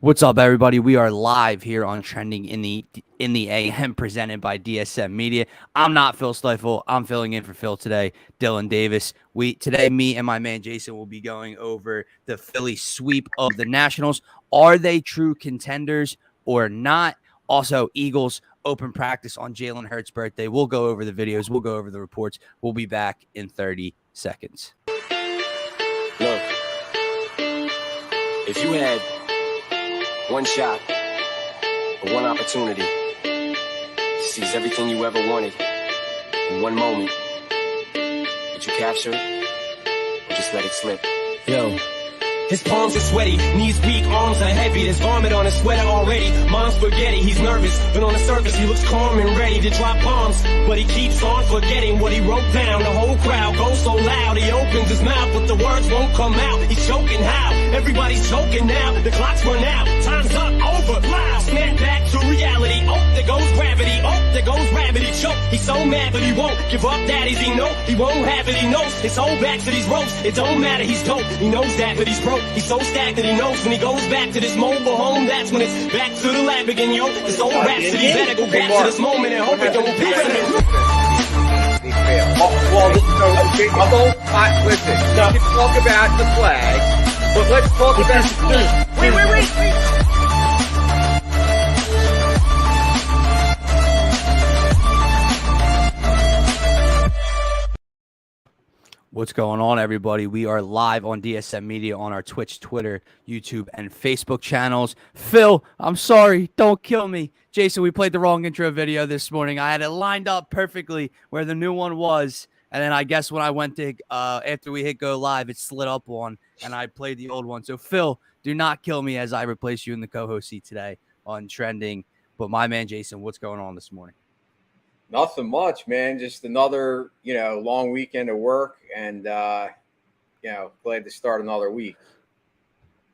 What's up, everybody? We are live here on Trending in the AM, presented by DSM Media. I'm not Phil Stifle. I'm filling in for Phil today, Dylan Davis. Today, me and my man Jason will be going over the Phillies sweep of the Nationals. Are they true contenders or not? Also, Eagles open practice on Jalen Hurts' birthday. We'll go over the videos. We'll go over the reports. We'll be back in 30 seconds. Look, if you had one shot or one opportunity to seize everything you ever wanted in one moment, would you capture it or just let it slip? Yo. His palms are sweaty, knees weak, arms are heavy. There's vomit on his sweater already. Mom's spaghetti, he's nervous, but on the surface he looks calm and ready to drop bombs. But he keeps on forgetting what he wrote down. The whole crowd goes so loud, he opens his mouth, but the words won't come out. He's choking how? Everybody's choking now. The clock's run out, time's up, over, loud. Snap back to reality. Oh, there goes gravity. Oh, there goes gravity. Choke. He's so mad, but he won't give up. Daddies, he know he won't have it. He knows his whole back to these ropes. It don't matter, he's dope. He knows that, but he's broke. He's so stacked that he knows when he goes back to this mobile home, that's when it's back to the lab again, yo. This old rhapsody better go back to this moment and hope it don't pass him. Listen, we can talk about the flag, but let's talk about... Wait. What's going on, everybody? We are live on DSM Media on our Twitch, Twitter, YouTube, and Facebook channels. Phil, I'm sorry. Don't kill me. Jason, we played the wrong intro video this morning. I had it lined up perfectly where the new one was. And then I guess when I went to, after we hit go live, it slid up one and I played the old one. So, Phil, do not kill me as I replace you in the co-host seat today on Trending. But my man, Jason, what's going on this morning? Nothing much, man. Just another, long weekend of work and, glad to start another week.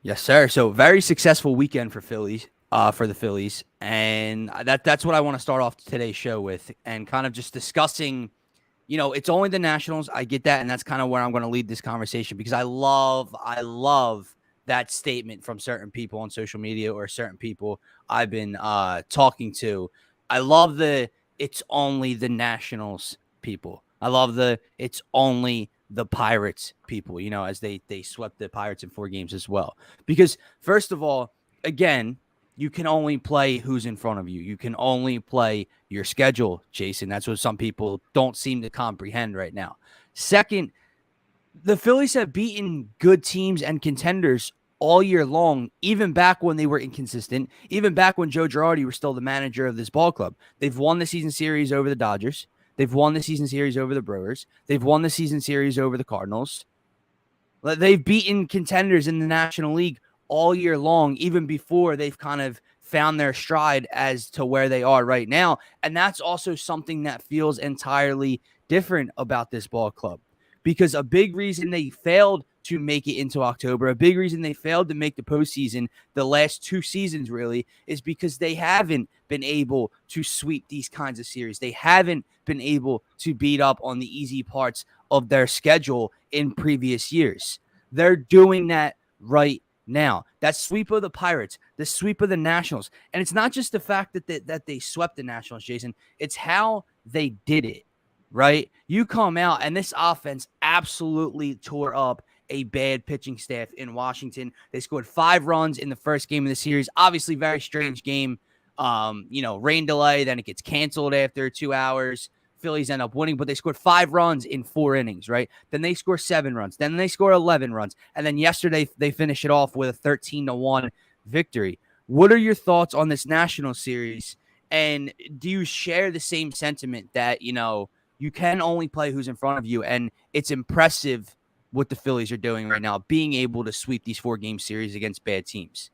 Yes, sir. So very successful weekend for the Phillies. And that's what I want to start off today's show with and kind of just discussing, it's only the Nationals. I get that. And that's kind of where I'm going to lead this conversation because I love that statement from certain people on social media or certain people I've been talking to. I love it's only the Nationals people. I love it's only the Pirates people, as they swept the Pirates in 4 games as well. Because first of all, again, you can only play who's in front of you. You can only play your schedule, Jason. That's what some people don't seem to comprehend right now. Second, the Phillies have beaten good teams and contenders all year long, even back when they were inconsistent, even back when Joe Girardi was still the manager of this ball club. They've won the season series over the Dodgers. They've won the season series over the Brewers. They've won the season series over the Cardinals. They've beaten contenders in the National League all year long, even before they've kind of found their stride as to where they are right now. And that's also something that feels entirely different about this ball club. Because a big reason they failed to make it into October, a big reason they failed to make the postseason the last 2 seasons really is because they haven't been able to sweep these kinds of series. They haven't been able to beat up on the easy parts of their schedule in previous years. They're doing that right now. That sweep of the Pirates, the sweep of the Nationals. And it's not just the fact that they swept the Nationals, Jason. It's how they did it. Right? You come out and this offense absolutely tore up a bad pitching staff in Washington. They scored 5 runs in the first game of the series. Obviously, very strange game. Rain delay, then it gets canceled after 2 hours. Phillies end up winning, but they scored 5 runs in 4 innings, right? Then they score 7 runs. Then they score 11 runs. And then yesterday, they finish it off with a 13-1 victory. What are your thoughts on this National Series? And do you share the same sentiment that, you can only play who's in front of you, and it's impressive what the Phillies are doing right now, being able to sweep these 4-game series against bad teams?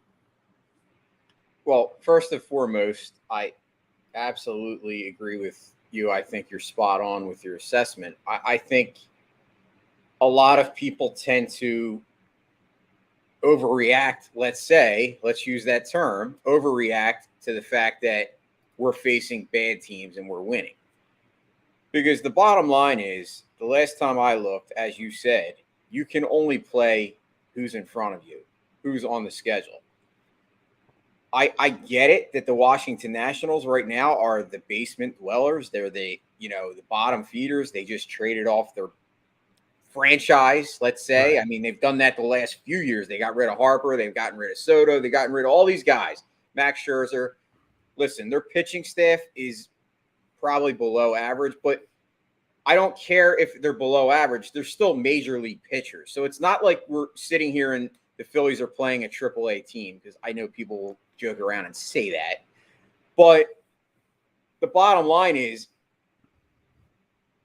Well, first and foremost, I absolutely agree with you. I think you're spot on with your assessment. I think a lot of people tend to overreact, let's use that term, overreact to the fact that we're facing bad teams and we're winning. Because the bottom line is, the last time I looked, as you said, you can only play who's in front of you, who's on the schedule. I get it that the Washington Nationals right now are the basement dwellers. They're the bottom feeders. They just traded off their franchise, let's say. Right. I mean, they've done that the last few years. They got rid of Harper. They've gotten rid of Soto. They've gotten rid of all these guys. Max Scherzer. Listen, their pitching staff is probably below average, but I don't care if they're below average. They're still major league pitchers. So it's not like we're sitting here and the Phillies are playing a AAA team, because I know people will joke around and say that. But the bottom line is,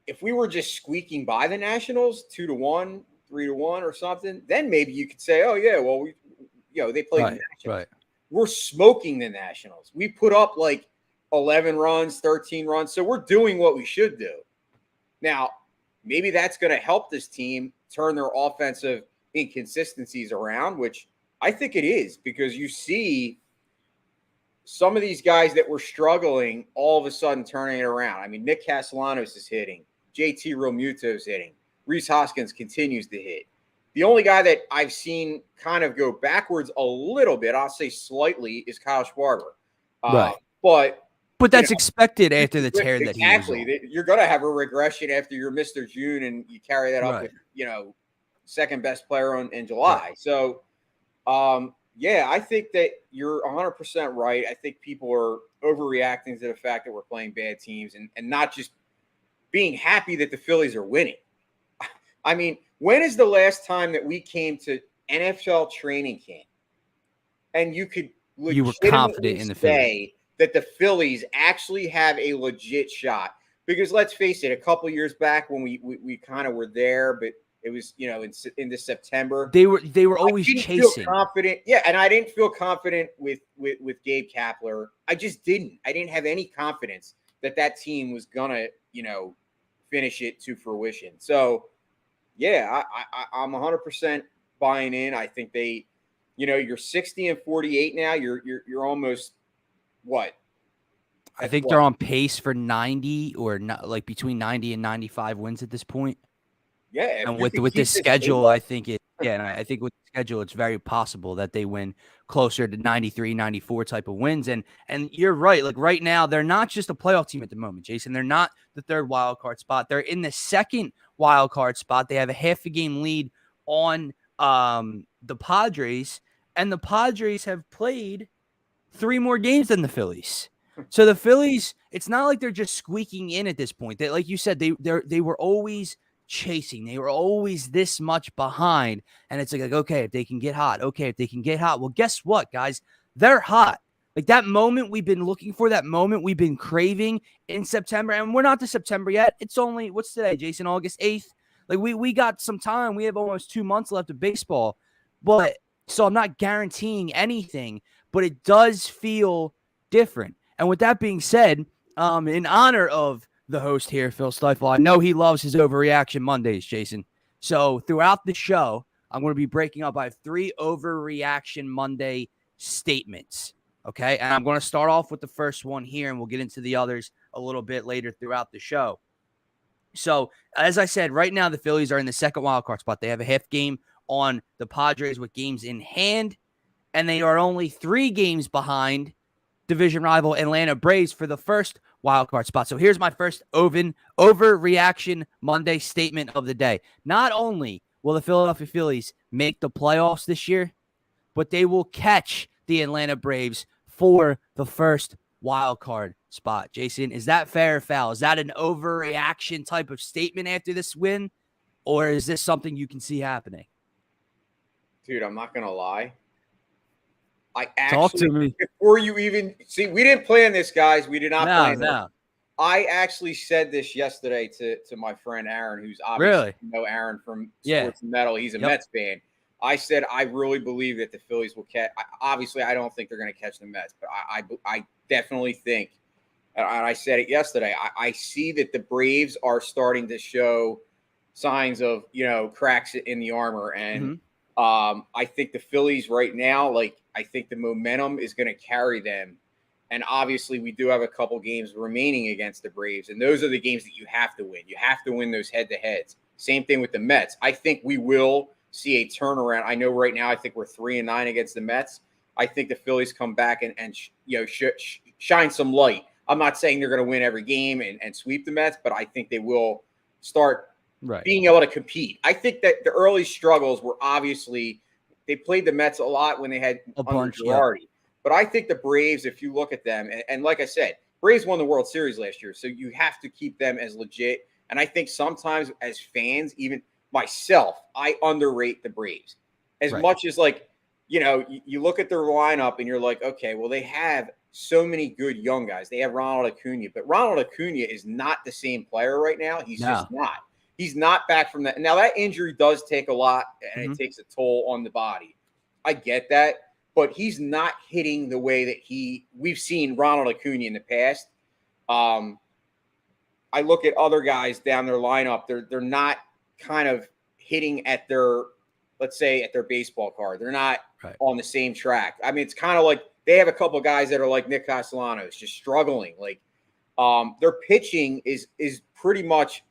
if we were just squeaking by the Nationals 2-1, 3-1 or something, then maybe you could say, oh, yeah, well, they played the Nationals. Right. We're smoking the Nationals. We put up like 11 runs, 13 runs. So we're doing what we should do. Now, maybe that's going to help this team turn their offensive inconsistencies around, which I think it is, because you see some of these guys that were struggling all of a sudden turning it around. I mean, Nick Castellanos is hitting. JT Realmuto is hitting. Rhys Hoskins continues to hit. The only guy that I've seen kind of go backwards a little bit, I'll say slightly, is Kyle Schwarber. Right. But that's expected after the tear that he was on. Exactly. You're going to have a regression after you're Mr. June, and you carry that up with, second best player in July. Right. So, I think that you're 100% right. I think people are overreacting to the fact that we're playing bad teams and not just being happy that the Phillies are winning. I mean, when is the last time that we came to NFL training camp and you were confident in the Phillies that the Phillies actually have a legit shot? Because let's face it, a couple of years back when we kind of were there, but it was, in the September. They were always chasing. Feel confident. Yeah, and I didn't feel confident with Gabe Kapler. I just didn't. I didn't have any confidence that team was gonna, finish it to fruition. So, yeah, I'm 100% buying in. I think they, you're 60-48 now. You're almost what? I think they're on pace for 90 or not, like between 90 and 95 wins at this point. Yeah, and with this schedule, I think I think with the schedule, it's very possible that they win closer to 93, 94 type of wins. And you're right. Like right now, they're not just a playoff team at the moment, Jason. They're not the third wild card spot. They're in the second wild card spot. They have a half a game lead on the Padres, and the Padres have played 3 more games than the Phillies. So the Phillies, it's not like they're just squeaking in at this point. They, like you said, they were always chasing. They were always this much behind. And it's like, okay, if they can get hot. Okay, if they can get hot. Well, guess what, guys? They're hot. Like that moment we've been looking for, that moment we've been craving in September. And we're not to September yet. It's only, what's today, Jason? August 8th? Like we got some time. We have almost 2 months left of baseball. But so I'm not guaranteeing anything, but it does feel different. And with that being said, in honor of the host here, Phil Stifle, I know he loves his overreaction Mondays, Jason. So throughout the show, I'm going to be breaking up. I have 3 overreaction Monday statements. Okay. And I'm going to start off with the first one here, and we'll get into the others a little bit later throughout the show. So as I said, right now, the Phillies are in the second wildcard spot. They have a half game on the Padres with games in hand, and they are only 3 games behind division rival Atlanta Braves for the first wildcard spot. So here's my first overreaction Monday statement of the day. Not only will the Philadelphia Phillies make the playoffs this year, but they will catch the Atlanta Braves for the first wildcard spot. Jason, is that fair or foul? Is that an overreaction type of statement after this win, or is this something you can see happening? Dude, I'm not going to lie. Talk to me. Before you even see, we didn't plan this, guys. We did not plan this. No. I actually said this yesterday to my friend Aaron, who's obviously Aaron from Sports and Metal. He's a Mets fan. I said I really believe that the Phillies will catch. Obviously, I don't think they're going to catch the Mets, but I definitely think, and I said it yesterday, I see that the Braves are starting to show signs of cracks in the armor, and I think the Phillies right now, I think the momentum is going to carry them. And obviously, we do have a couple games remaining against the Braves, and those are the games that you have to win. You have to win those head-to-heads. Same thing with the Mets. I think we will see a turnaround. I know right now I think we're 3-9 against the Mets. I think the Phillies come back and shine some light. I'm not saying they're going to win every game and sweep the Mets, but I think they will start being able to compete. I think that the early struggles were obviously they played the Mets a lot when they had under Girardi. But I think the Braves, if you look at them, and like I said, Braves won the World Series last year, so you have to keep them as legit. And I think sometimes as fans, even myself, I underrate the Braves as much as you look at their lineup and you're like, okay, well, they have so many good young guys. They have Ronald Acuna, but Ronald Acuna is not the same player right now. He's just not. He's not back from that. Now, that injury does take a lot, and it takes a toll on the body. I get that, but he's not hitting the way that we've seen Ronald Acuna in the past. I look at other guys down their lineup. They're not kind of hitting at their, let's say, at their baseball card. They're not on the same track. I mean, it's kind of like they have a couple of guys that are like Nick Castellanos, just struggling. Like their pitching is pretty much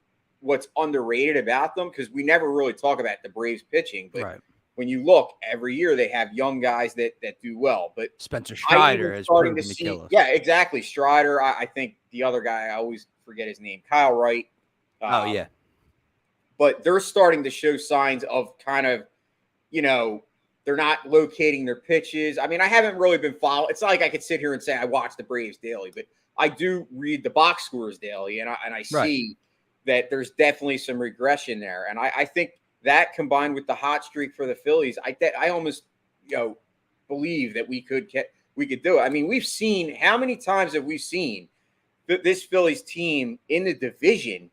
what's underrated about them, because we never really talk about the Braves pitching. But when you look, every year they have young guys that do well. But Spencer Strider is starting to see. Yeah, exactly. Strider. I think the other guy, I always forget his name, Kyle Wright. But they're starting to show signs of kind of, they're not locating their pitches. I mean, I haven't really been following. It's not like I could sit here and say I watch the Braves daily, but I do read the box scores daily, and I see that there's definitely some regression there. And I think that combined with the hot streak for the Phillies, I almost believe that we could do it. I mean, we've seen, how many times have we seen this Phillies team in the division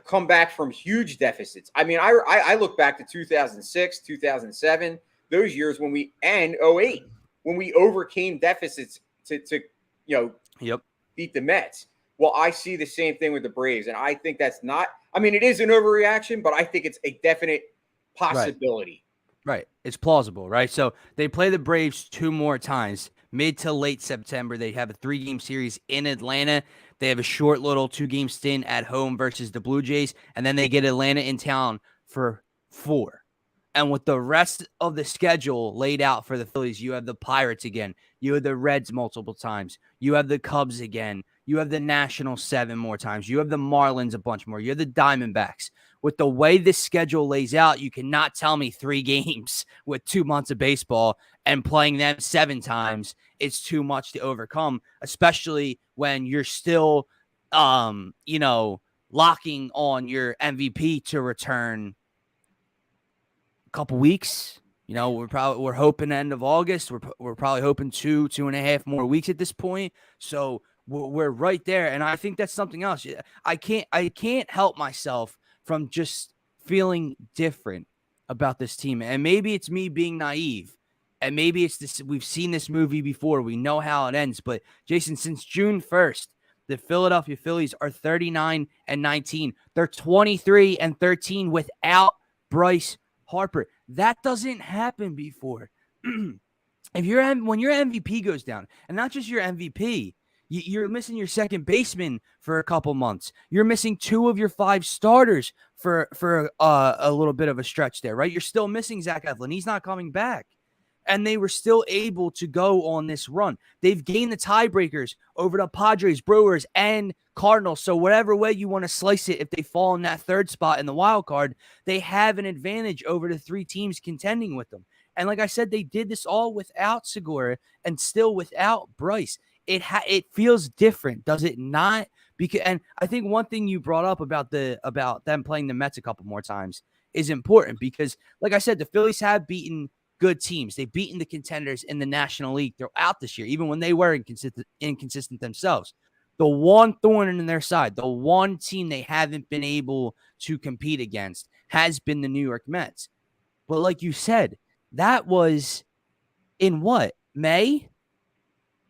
come back from huge deficits? I mean, I look back to 2006, 2007, those years and 08, when we overcame deficits to beat the Mets. Well, I see the same thing with the Braves, and I think that's not – I mean, it is an overreaction, but I think it's a definite possibility. Right. It's plausible, right? So they play the Braves 2 more times, mid to late September. They have a 3-game series in Atlanta. They have a short little 2-game stint at home versus the Blue Jays, and then they get Atlanta in town for 4. And with the rest of the schedule laid out for the Phillies, you have the Pirates again. You have the Reds multiple times. You have the Cubs again. You have the Nationals 7 more times. You have the Marlins a bunch more. You have the Diamondbacks. With the way this schedule lays out, you cannot tell me 3 games with 2 months of baseball and playing them 7 times is too much to overcome, especially when you're still, locking on your MVP to return a couple weeks. We're hoping end of August. We're probably hoping 2.5 more weeks at this point. So we're right there, and I think that's something else. I can't help myself from just feeling different about this team, and maybe it's me being naive, and maybe it's this. We've seen this movie before. We know how it ends. But Jason, since June 1st, the Philadelphia Phillies are 39-19. They're 23-13 without Bryce Harper. That doesn't happen before. When your MVP goes down, and not just your MVP, you're missing your second baseman for a couple months. You're missing 2 of your 5 starters for a little bit of a stretch there, right? You're still missing Zach Eflin. He's not coming back. And they were still able to go on this run. They've gained the tiebreakers over the Padres, Brewers, and Cardinals. So whatever way you want to slice it, if they fall in that 3rd spot in the wild card, they have an advantage over the 3 teams contending with them. And like I said, they did this all without Segura and still without Bryce. It feels different, does it not? And I think one thing you brought up about them playing the Mets a couple more times is important, because, like I said, the Phillies have beaten good teams. They've beaten the contenders in the National League throughout this year, even when they were inconsistent themselves. The one thorn in their side, the one team they haven't been able to compete against, has been the New York Mets. But like you said, that was in what? May?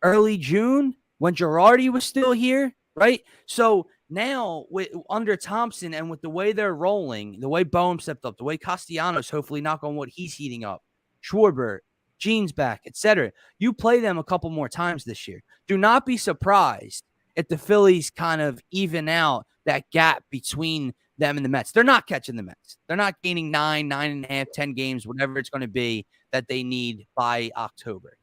Early June? When Girardi was still here, right? So now, under Thompson and with the way they're rolling, the way Boehm stepped up, the way Castellanos, hopefully, knock on wood, he's heating up, Schwarber, Gene's back, etc. You play them a couple more times this year. Do not be surprised if the Phillies kind of even out that gap between them and the Mets. They're not catching the Mets. They're not gaining 9.5, 10 games, whatever it's going to be. that they need by October.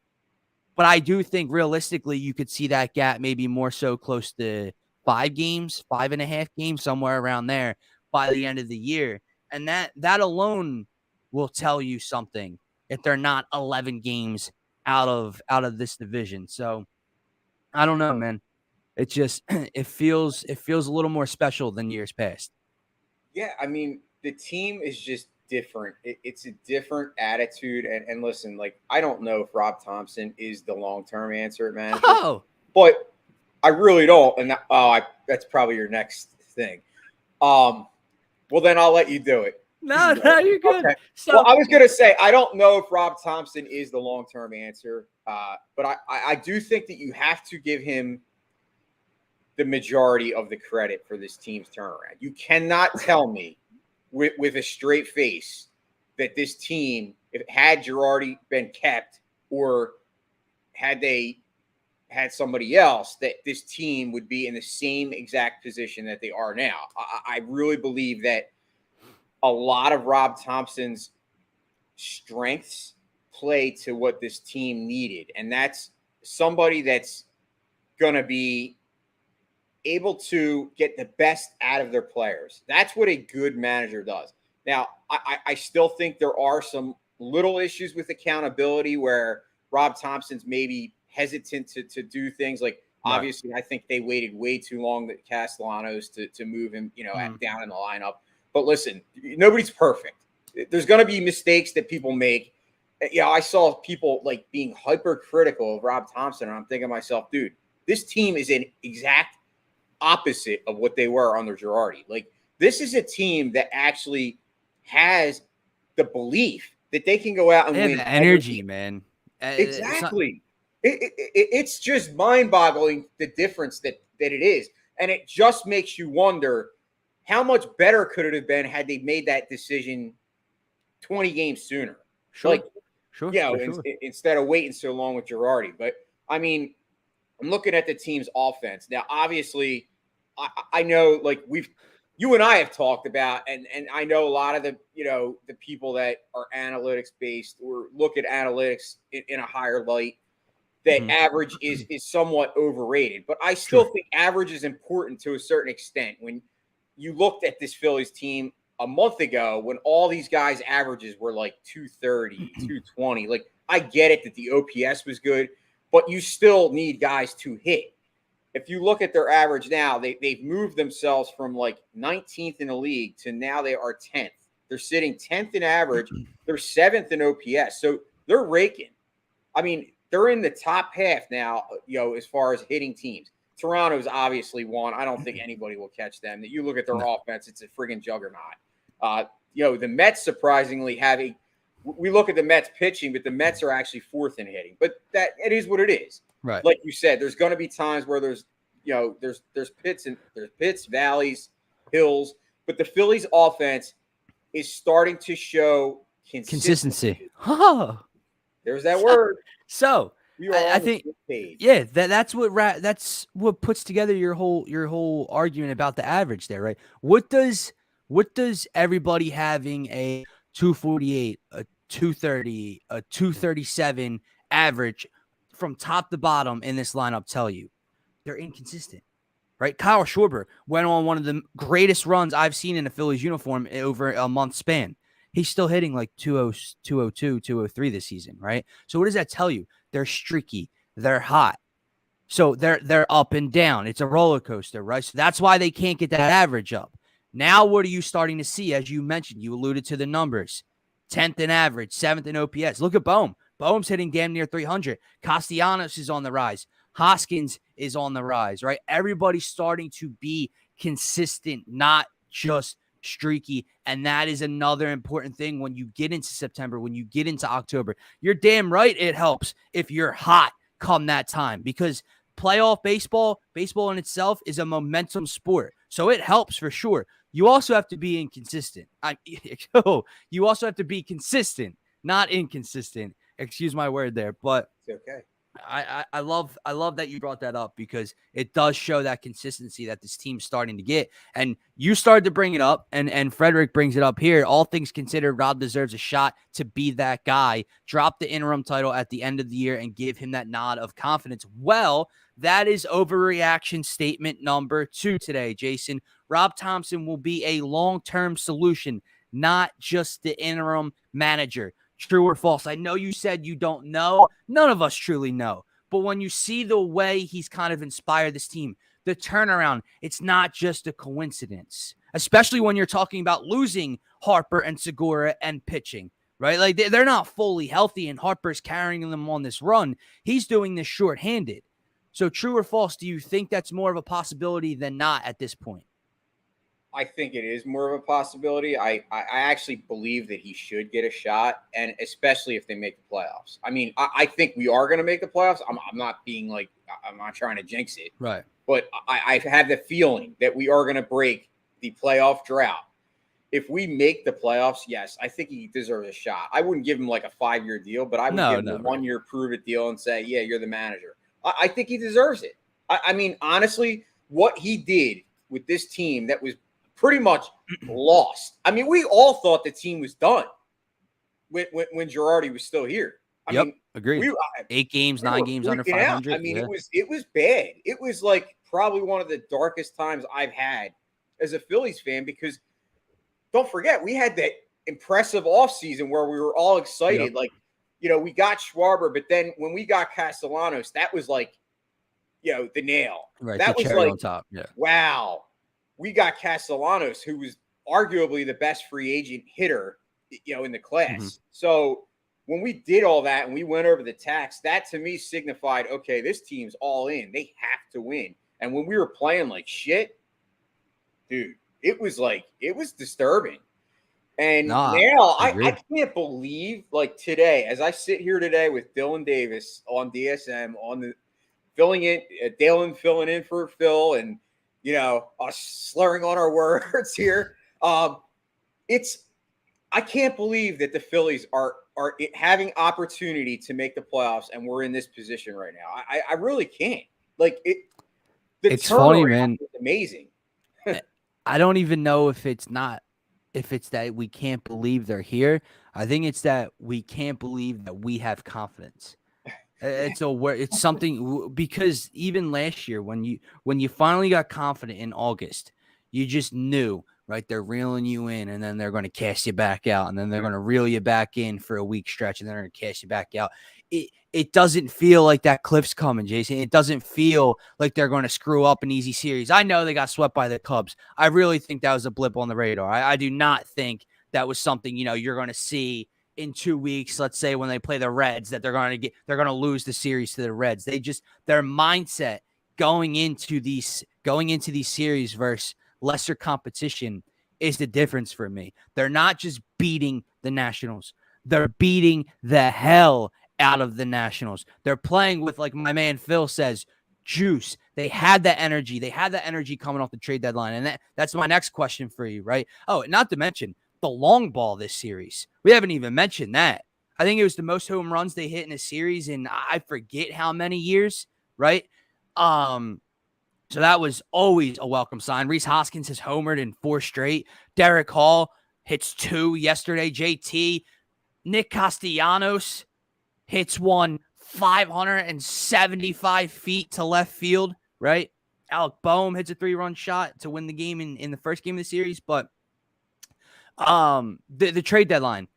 But I do think realistically you could see that gap maybe more so close to 5 games, 5.5 games, somewhere around there by the end of the year. And that alone will tell you something if they're not 11 games out of this division. So I don't know, man. It just it feels a little more special than years past. Yeah, I mean, the team is just different. It's a different attitude. And listen, like, I don't know if Rob Thompson is the long term answer at management, Oh, but I really don't. And that's probably your next thing. Well, then I'll let you do it. no, you're good. Okay. So Well, I was going to say, I don't know if Rob Thompson is the long term answer, but I do think that you have to give him the majority of the credit for this team's turnaround. You cannot tell me with a straight face that this team, if had Girardi been kept or had they had somebody else, that this team would be in the same exact position that they are now. I really believe that a lot of Rob Thompson's strengths play to what this team needed. And that's somebody that's going to be able to get the best out of their players. That's what a good manager does. Now, I still think there are some little issues with accountability where Rob Thompson's maybe hesitant to do things like, obviously, I think they waited way too long with Castellanos to move him, down in the lineup. But listen, nobody's perfect. There's going to be mistakes that people make. I saw people like being hypercritical of Rob Thompson, and I'm thinking to myself, dude, this team is an exact opposite of what they were under Girardi. Like, this is a team that actually has the belief that they can go out and win. Energy, man. Exactly. It's just mind-boggling the difference that it is, and it just makes you wonder how much better could it have been had they made that decision 20 games sooner. Sure. Instead of waiting so long with Girardi. But I mean, I'm looking at the team's offense now. Obviously, I know, like, you and I have talked about, and I know a lot of the people that are analytics based or look at analytics in a higher light, that average is somewhat overrated. But I still think average is important to a certain extent. When you looked at this Phillies team a month ago, when all these guys' averages were like 230, 220, like, I get it that the OPS was good, but you still need guys to hit. If you look at their average now, they've moved themselves from like 19th in the league to now they are 10th. They're sitting 10th in average. They're 7th in OPS. So they're raking. I mean, they're in the top half now, as far as hitting teams. Toronto's obviously one. I don't think anybody will catch them. That you look at their offense, it's a friggin' juggernaut. The Mets surprisingly we look at the Mets pitching, but the Mets are actually 4th in hitting. But that it is what it is. Right. Like you said, there's going to be times where there's pits, valleys, hills, but the Phillies offense is starting to show consistency. Oh, there's that word. So I think, yeah, that's what puts together your whole argument about the average there, right? What does everybody having a 248, a 230, a 237 average from top to bottom in this lineup tell you? They're inconsistent, right? Kyle Schwarber went on one of the greatest runs I've seen in a Phillies uniform over a month span. He's still hitting like 202, 203 this season, right? So what does that tell you? They're streaky. They're hot. So they're up and down. It's a roller coaster, right? So that's why they can't get that average up. Now, what are you starting to see? As you mentioned, you alluded to the numbers. 10th in average, 7th in OPS. Look at Bohm. Bohm's hitting damn near 300. Castellanos is on the rise. Hoskins is on the rise, right? Everybody's starting to be consistent, not just streaky. And that is another important thing when you get into September, when you get into October. You're damn right it helps if you're hot come that time, because playoff baseball in itself is a momentum sport. So it helps for sure. You also have to be inconsistent. You also have to be consistent, not inconsistent. Excuse my word there, but it's okay. I love that you brought that up because it does show that consistency that this team's starting to get. And you started to bring it up, and Frederick brings it up here. All things considered, Rob deserves a shot to be that guy. Drop the interim title at the end of the year and give him that nod of confidence. Well, that is overreaction statement number 2 today, Jason. Rob Thompson will be a long-term solution, not just the interim manager. True or false? I know you said you don't know. None of us truly know. But when you see the way he's kind of inspired this team, the turnaround, it's not just a coincidence, especially when you're talking about losing Harper and Segura and pitching, right? Like they're not fully healthy and Harper's carrying them on this run. He's doing this shorthanded. So true or false, do you think that's more of a possibility than not at this point? I think it is more of a possibility. I actually believe that he should get a shot, and especially if they make the playoffs. I mean, I think we are going to make the playoffs. I'm not being like, I'm not trying to jinx it. Right. But I have the feeling that we are going to break the playoff drought. If we make the playoffs, yes, I think he deserves a shot. I wouldn't give him like a 5-year deal, but I would give him a 1-year prove-it deal and say, yeah, you're the manager. I think he deserves it. I mean, honestly, what he did with this team that was pretty much lost. I mean, we all thought the team was done when Girardi was still here. I mean, agreed. 8 games, 9 games under 500. I mean, it was bad. It was like probably one of the darkest times I've had as a Phillies fan because don't forget, we had that impressive offseason where we were all excited. Yep. Like, you know, we got Schwarber, but then when we got Castellanos, that was like, you know, the nail. Right, that the was cherry like, on top. Yeah. Wow. We got Castellanos, who was arguably the best free agent hitter, you know, in the class. Mm-hmm. So when we did all that and we went over the tax, that to me signified, okay, this team's all in. They have to win. And when we were playing like shit, dude, it was disturbing. And now I can't believe, like today, as I sit here today with Dylan Davis on DSM, on the filling in, Dalen filling in for Phil, and you know, us slurring on our words here. I can't believe that the Phillies are having opportunity to make the playoffs, and we're in this position right now. I really can't. Like it. It's funny, man. It's amazing. I don't even know if it's that we can't believe they're here. I think it's that we can't believe that we have confidence. It's something because even last year when you finally got confident in August, you just knew, right? They're reeling you in and then they're going to cast you back out and then they're going to reel you back in for a week stretch and then they're going to cast you back out. It doesn't feel like that cliff's coming, Jason. It doesn't feel like they're going to screw up an easy series. I know they got swept by the Cubs. I really think that was a blip on the radar. I do not think that was something, you know, you're going to see in 2 weeks, let's say when they play the Reds, that they're going to lose the series to the Reds. Their mindset going into these series versus lesser competition is the difference for me. They're not just beating the Nationals. They're beating the hell out of the Nationals. They're playing with, like my man Phil says, juice. They had that energy. They had that energy coming off the trade deadline. And that's my next question for you, right? Oh, not to mention the long ball this series. We haven't even mentioned that. I think it was the most home runs they hit in a series in I forget how many years, right? So that was always a welcome sign. Rhys Hoskins has homered in 4 straight. Derek Hall hits 2 yesterday. JT, Nick Castellanos hits one 575 feet to left field, right? Alec Boehm hits a 3-run shot to win the game in the first game of the series, but the trade deadline,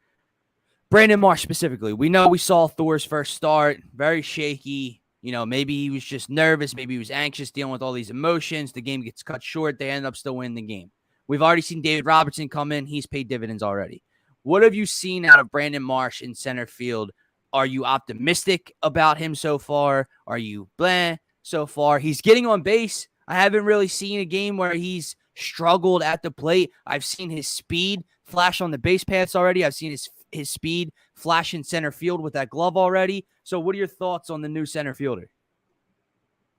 Brandon Marsh specifically, we know we saw Thor's first start, very shaky. You know, maybe he was just nervous. Maybe he was anxious dealing with all these emotions. The game gets cut short. They end up still winning the game. We've already seen David Robertson come in. He's paid dividends already. What have you seen out of Brandon Marsh in center field? Are you optimistic about him so far? Are you blah so far? He's getting on base. I haven't really seen a game where he's struggled at the plate. I've seen his speed flash on the base paths already. I've seen his speed flash in center field with that glove already. So what are your thoughts on the new center fielder?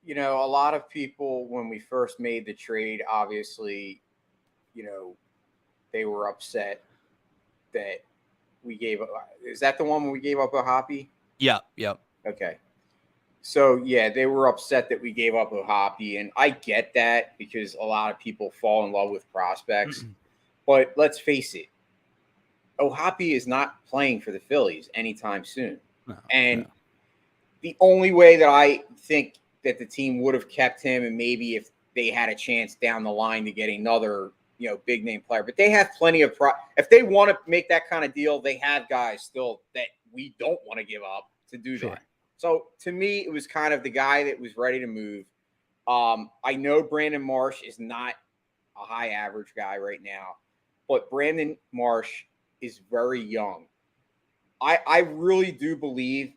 You know, a lot of people, when we first made the trade, obviously, you know, they were upset that we gave up. Is that the one when we gave up a Hoppy? Yeah. Yep. Okay. So yeah, they were upset that we gave up Ohapi, and I get that because a lot of people fall in love with prospects. But let's face it, Ohapi is not playing for the Phillies anytime soon. No, And no. the only way that I think that the team would have kept him, and maybe if they had a chance down the line to get another, big name player, but they have plenty of if they want to make that kind of deal, they have guys still that we don't want to give up to do Sure. that. So to me, it was kind of the guy that was ready to move. I know Brandon Marsh is not a high average guy right now, but Brandon Marsh is very young. I really do believe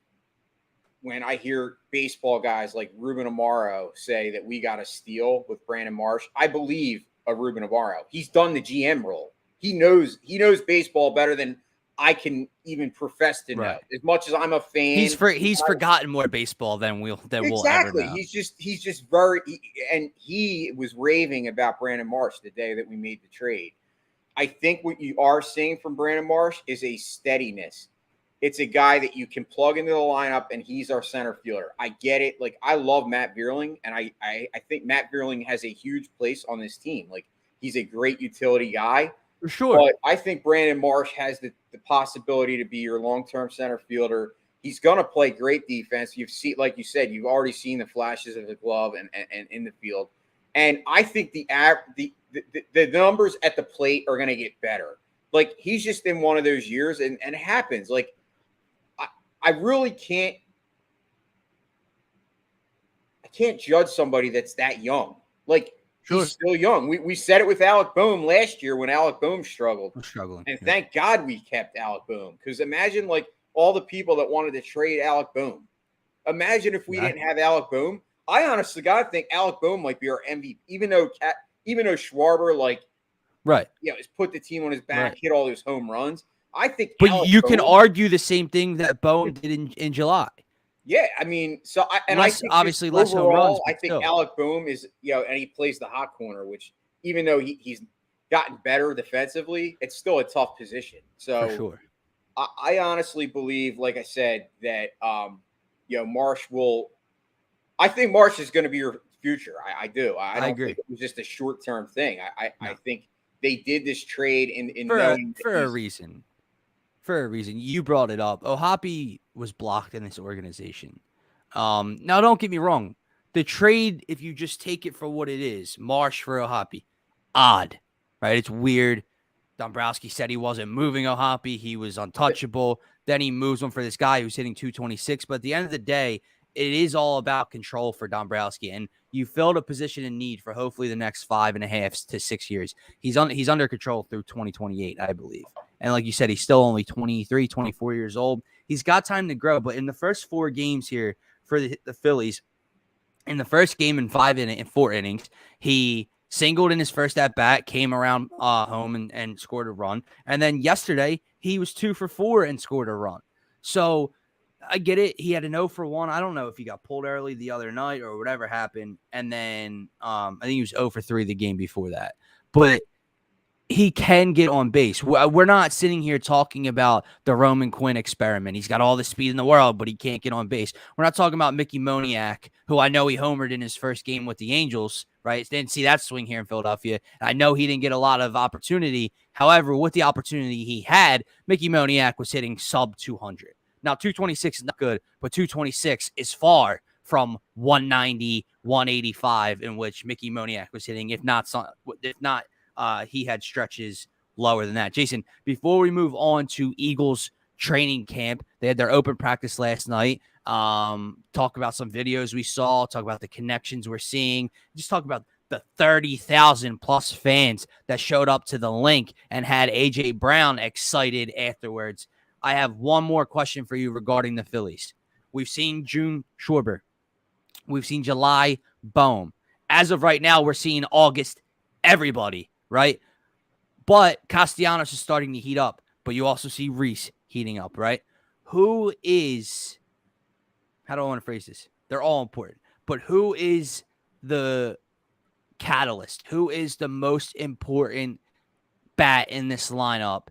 when I hear baseball guys like Ruben Amaro say that we got a steal with Brandon Marsh, I believe a Ruben Amaro. He's done the GM role. He knows baseball better than I can even profess to know. Right. As much as I'm a fan, He's forgotten more baseball than we'll ever exactly. know. He's just very and he was raving about Brandon Marsh the day that we made the trade. I think what you are seeing from Brandon Marsh is a steadiness. It's a guy that you can plug into the lineup, and he's our center fielder. I get it. Like, I love Matt Vierling, and I think Matt Vierling has a huge place on this team. Like, he's a great utility guy. For sure. But I think Brandon Marsh has the possibility to be your long-term center fielder. He's going to play great defense. You've seen, like you said, you've already seen the flashes of the glove and in the field. And I think the numbers at the plate are going to get better. Like, he's just in one of those years, and it happens. Like, I really can't judge somebody that's that young. Like, Sure. He's still young. We said it with Alec Boehm last year when Alec Boehm struggled. I'm struggling. And thank God we kept Alec Boehm, because imagine like all the people that wanted to trade Alec Boehm. Imagine if we didn't have Alec Boehm. I honestly God think Alec Boehm might be our MVP, even though Schwarber has put the team on his back, hit all those home runs. I think, but Alec you Boehm, can argue the same thing that Boehm did in July. Yeah, I mean, I think obviously less home runs. I think Alec Boehm is, and he plays the hot corner, which even though he's gotten better defensively, it's still a tough position. So for sure. I honestly believe, like I said, that Marsh will. I think Marsh is going to be your future. I do. I don't agree. think it was just a short term thing. I think they did this trade in for knowing a reason. For a reason. You brought it up. Ohapi was blocked in this organization. Now, don't get me wrong. The trade, if you just take it for what it is, Marsh for Ohapi, odd, right? It's weird. Dombrowski said he wasn't moving Ohapi. He was untouchable. Then he moves him for this guy who's hitting 226. But at the end of the day, it is all about control for Dombrowski. And you filled a position in need for hopefully the next 5.5 to 6 years. He's under control through 2028, I believe. And like you said, he's still only 23, 24 years old. He's got time to grow. But in the first 4 games here for the Phillies, in the first game in 4 innings, he singled in his first at bat, came around home and scored a run. And then yesterday, he was 2 for 4 and scored a run. So I get it. He had an 0 for 1. I don't know if he got pulled early the other night or whatever happened. And then I think he was 0 for 3 the game before that. But he can get on base. We're not sitting here talking about the Roman Quinn experiment. He's got all the speed in the world, but he can't get on base. We're not talking about Mickey Moniak, who I know he homered in his first game with the Angels, right? Didn't see that swing here in Philadelphia. I know he didn't get a lot of opportunity. However, with the opportunity he had, Mickey Moniak was hitting sub 200. Now, 226 is not good, but 226 is far from 190, 185, in which Mickey Moniak was hitting, if not he had stretches lower than that. Jason, before we move on to Eagles training camp, they had their open practice last night. Talk about some videos we saw, talk about the connections we're seeing, just talk about the 30,000 plus fans that showed up to the link and had AJ Brown excited afterwards. I have one more question for you regarding the Phillies. We've seen June Schwarber. We've seen July Boehm. As of right now, we're seeing August everybody, right? But Castellanos is starting to heat up, but you also see Reese heating up, right? How do I want to phrase this? They're all important, but who is the catalyst? Who is the most important bat in this lineup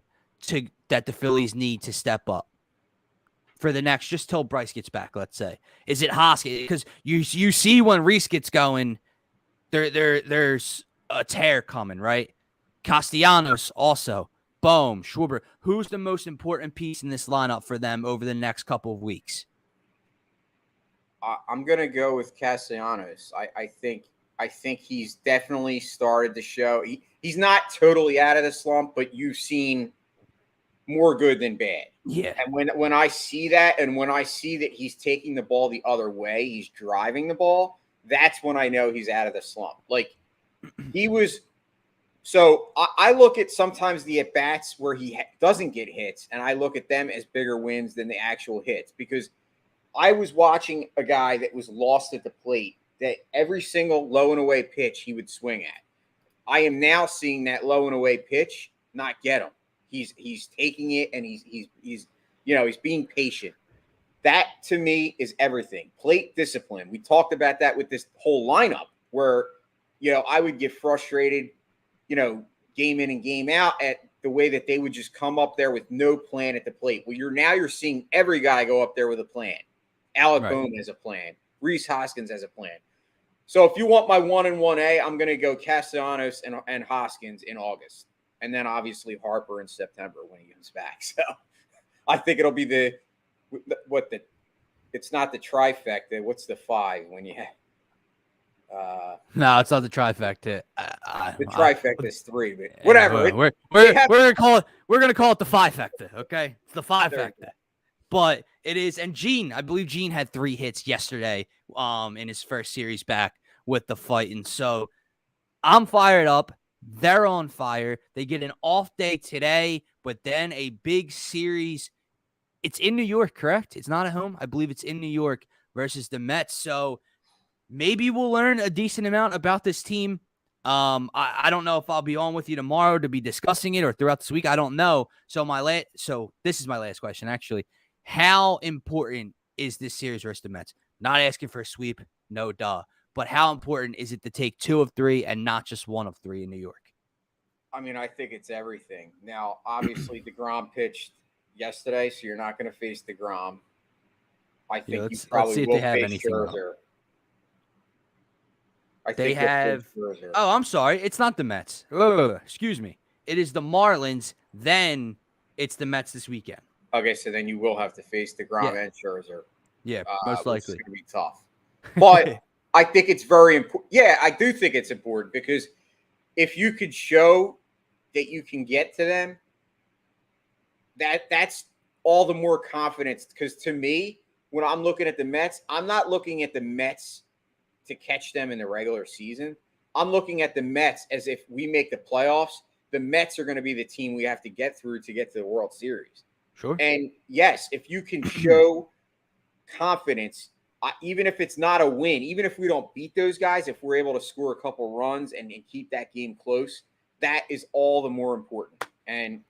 that the Phillies need to step up for the next, just till Bryce gets back, let's say? Is it Hoskins? Because you see when Reese gets going, there's a tear coming, right? Castellanos also. Bohm, Schwarber. Who's the most important piece in this lineup for them over the next couple of weeks? I'm gonna go with Castellanos. I think he's definitely started to show. He's not totally out of the slump, but you've seen more good than bad. Yeah. And when I see that, and when I see that he's taking the ball the other way, he's driving the ball, that's when I know he's out of the slump. Like he was. So I look at sometimes the at bats where he doesn't get hits, and I look at them as bigger wins than the actual hits, because I was watching a guy that was lost at the plate, that every single low and away pitch he would swing at. I am now seeing that low and away pitch not get him. He's taking it, and he's being patient. That to me is everything. Plate discipline. We talked about that with this whole lineup where, I would get frustrated, game in and game out at the way that they would just come up there with no plan at the plate. Well, you're seeing every guy go up there with a plan. Alec Bohm has a plan. Reese Hoskins has a plan. So if you want my 1 and 1A, I'm going to go Castellanos and Hoskins in August. And then obviously Harper in September when he comes back. So I think it'll be it's not the trifecta. What's the 5 when you have? No, it's not the trifecta. The trifecta is 3, but whatever. We're gonna call it the five-fecta. Okay, it's the five-fecta. But it is, and I believe Gene had 3 hits yesterday in his first series back with the fight. And so I'm fired up. They're on fire. They get an off day today, but then a big series. It's in New York, correct? It's not at home. I believe it's in New York versus the Mets. So maybe we'll learn a decent amount about this team. I don't know if I'll be on with you tomorrow to be discussing it or throughout this week. I don't know. So this is my last question, actually. How important is this series versus the Mets? Not asking for a sweep, no duh. But how important is it to take 2 of 3 and not just 1 of 3 in New York? I mean, I think it's everything. Now, obviously, DeGrom pitched yesterday, so you're not going to face DeGrom. I think you probably will face Scherzer. They have. Oh, I'm sorry. It's not the Mets. Excuse me. It is the Marlins. Then it's the Mets this weekend. Okay, so then you will have to face DeGrom and Scherzer. Yeah, most likely. It's going to be tough. But I think it's very important. Yeah, I do think it's important because if you could show that you can get to them, that's all the more confidence. Because to me, when I'm looking at the Mets, I'm not looking at the Mets to catch them in the regular season. I'm looking at the Mets as if we make the playoffs, the Mets are going to be the team we have to get through to get to the World Series. Sure. And yes, if you can show confidence, even if it's not a win, even if we don't beat those guys, if we're able to score a couple runs and keep that game close, that is all the more important. And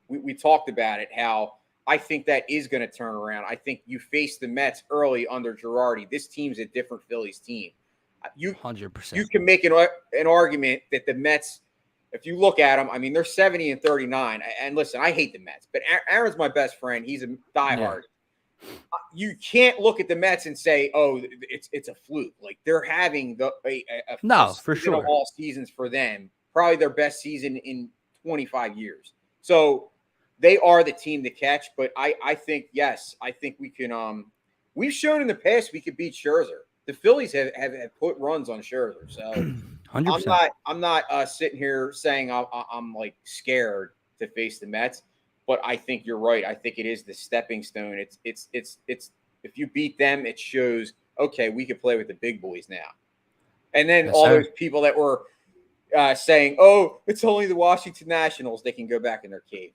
we talked about it, how I think that is going to turn around. I think you face the Mets early under Girardi. This team's a different Phillies team. 100%. You can make an argument that the Mets, if you look at them, I mean, they're 70 and 39. And listen, I hate the Mets, but Aaron's my best friend. He's a diehard. Yeah. You can't look at the Mets and say, "Oh, it's a fluke." Like they're having for sure all seasons for them, probably their best season in 25 years. So they are the team to catch. But I think I think we can. We've shown in the past we could beat Scherzer. The Phillies have put runs on Scherzer, so 100%. I'm not sitting here saying I'm like scared to face the Mets. But I think you're right. I think it is the stepping stone. It's if you beat them, it shows, okay, we can play with the big boys now. And then those people that were saying, oh, it's only the Washington Nationals, they can go back in their cave.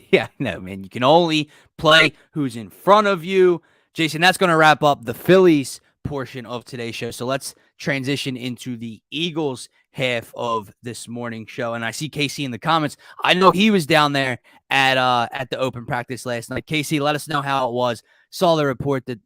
Yeah, no, man. You can only play who's in front of you. Jason, that's going to wrap up the Phillies portion of today's show. So let's transition into the Eagles half of this morning show. And I see Casey in the comments. I know he was down there at the open practice last night. Casey, let us know how it was. Saw the report that,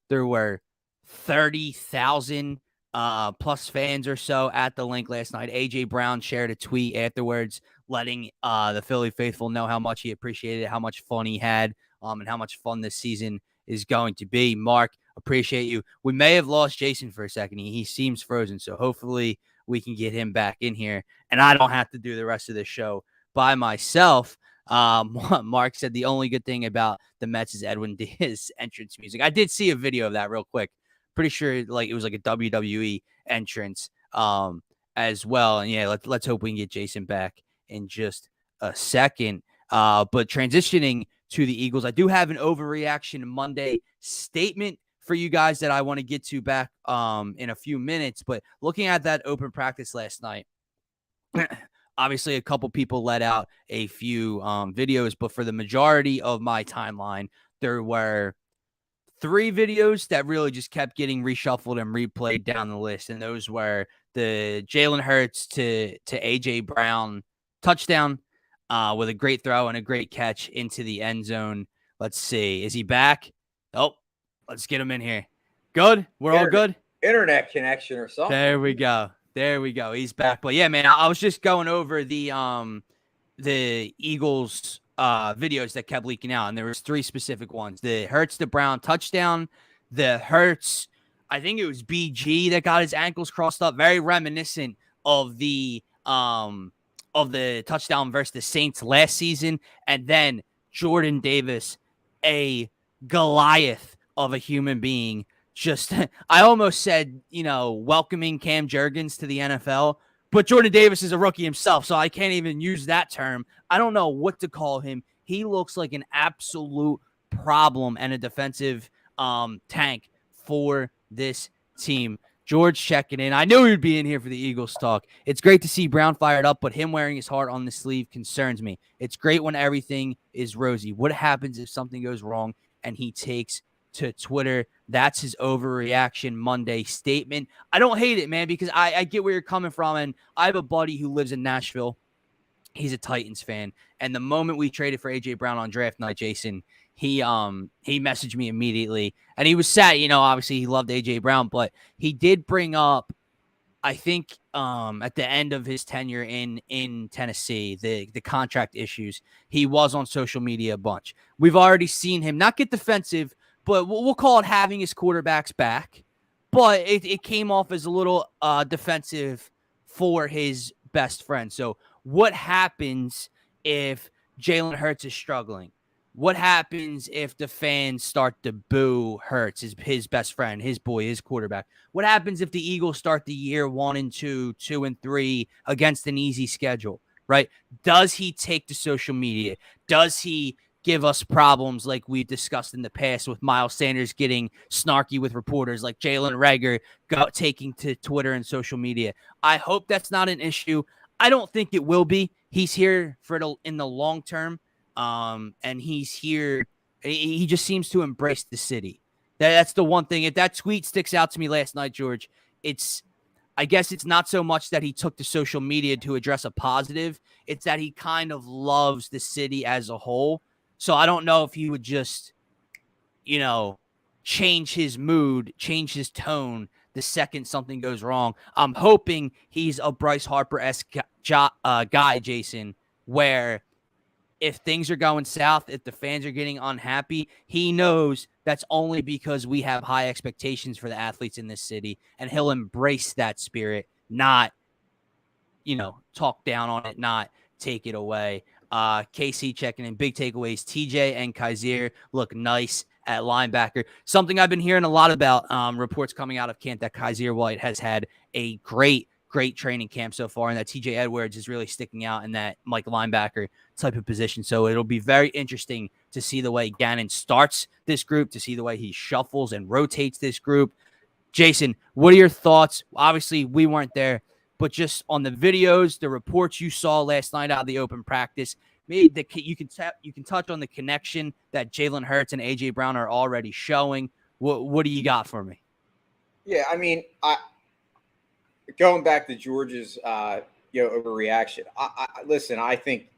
there were 30,000 plus fans or so at the link last night. AJ Brown shared a tweet afterwards letting the Philly faithful know how much he appreciated it, how much fun he had and how much fun this season is going to be. Mark, appreciate you. We may have lost Jason for a second. He seems frozen, so hopefully we can get him back in here, and I don't have to do the rest of the show by myself. Mark said the only good thing about the Mets is Edwin Diaz's entrance music. I did see a video of that real quick. Pretty sure it was like a WWE entrance as well. And yeah, let's hope we can get Jason back in just a second. But transitioning to the Eagles, I do have an overreaction Monday statement for you guys that I want to get to back in a few minutes. But looking at that open practice last night, obviously a couple people let out a few videos, but for the majority of my timeline, there were 3 videos that really just kept getting reshuffled and replayed down the list. And those were the Jalen Hurts to A.J. Brown touchdown with a great throw and a great catch into the end zone. Let's see. Is he back? Oh, let's get him in here. Good. We're all good. Internet connection or something. There we go. He's back. But yeah, man, I was just going over the Eagles videos that kept leaking out, and there was 3 specific ones: the Hurts to Brown touchdown, the Hurts, I think it was BG that got his ankles crossed up, very reminiscent of the touchdown versus the Saints last season, and then Jordan Davis, a Goliath of a human being. Just, I almost said, welcoming Cam Jurgens to the NFL, but Jordan Davis is a rookie himself, so I can't even use that term. I don't know what to call him. He looks like an absolute problem and a defensive tank for this team. George checking in. I knew he'd be in here for the Eagles talk. It's great to see Brown fired up, but him wearing his heart on the sleeve concerns me. It's great when everything is rosy. What happens if something goes wrong and he takes to Twitter? That's his overreaction Monday statement. I don't hate it, man, because I get where you're coming from, and I have a buddy who lives in Nashville. He's a Titans fan, and the moment we traded for A.J. Brown on draft night, Jason, he messaged me immediately, and he was sad. Obviously he loved A.J. Brown, but he did bring up, I think at the end of his tenure in Tennessee, the contract issues. He was on social media a bunch. We've already seen him not get defensive, but we'll call it having his quarterbacks back. But it came off as a little defensive for his best friend. So what happens if Jalen Hurts is struggling? What happens if the fans start to boo Hurts, his best friend, his boy, his quarterback? What happens if the Eagles start the year 1-2, 2-3 against an easy schedule, right? Does he take to social media? Does he give us problems like we've discussed in the past with Miles Sanders getting snarky with reporters, like Jalen Reagor taking to Twitter and social media? I hope that's not an issue. I don't think it will be. He's here in the long term, and he's here. He just seems to embrace the city. That's the one thing. If that tweet sticks out to me last night, George, I guess it's not so much that he took to social media to address a positive. It's that he kind of loves the city as a whole. So I don't know if he would just, change his mood, change his tone the second something goes wrong. I'm hoping he's a Bryce Harper-esque guy, Jason, where if things are going south, if the fans are getting unhappy, he knows that's only because we have high expectations for the athletes in this city, and he'll embrace that spirit, not, talk down on it, not take it away. KC checking in. Big takeaways. TJ and Kaiser look nice at linebacker. Something I've been hearing a lot about, reports coming out of camp, that Kaiser White has had a great training camp so far, and that TJ Edwards is really sticking out in that Mike linebacker type of position. So it'll be very interesting to see the way Gannon starts this group, to see the way he shuffles and rotates this group. Jason, what are your thoughts? Obviously, we weren't there, but just on the videos, the reports you saw last night out of the open practice, maybe you can touch on the connection that Jalen Hurts and A.J. Brown are already showing. What do you got for me? Yeah, I mean, going back to George's overreaction. Listen, I think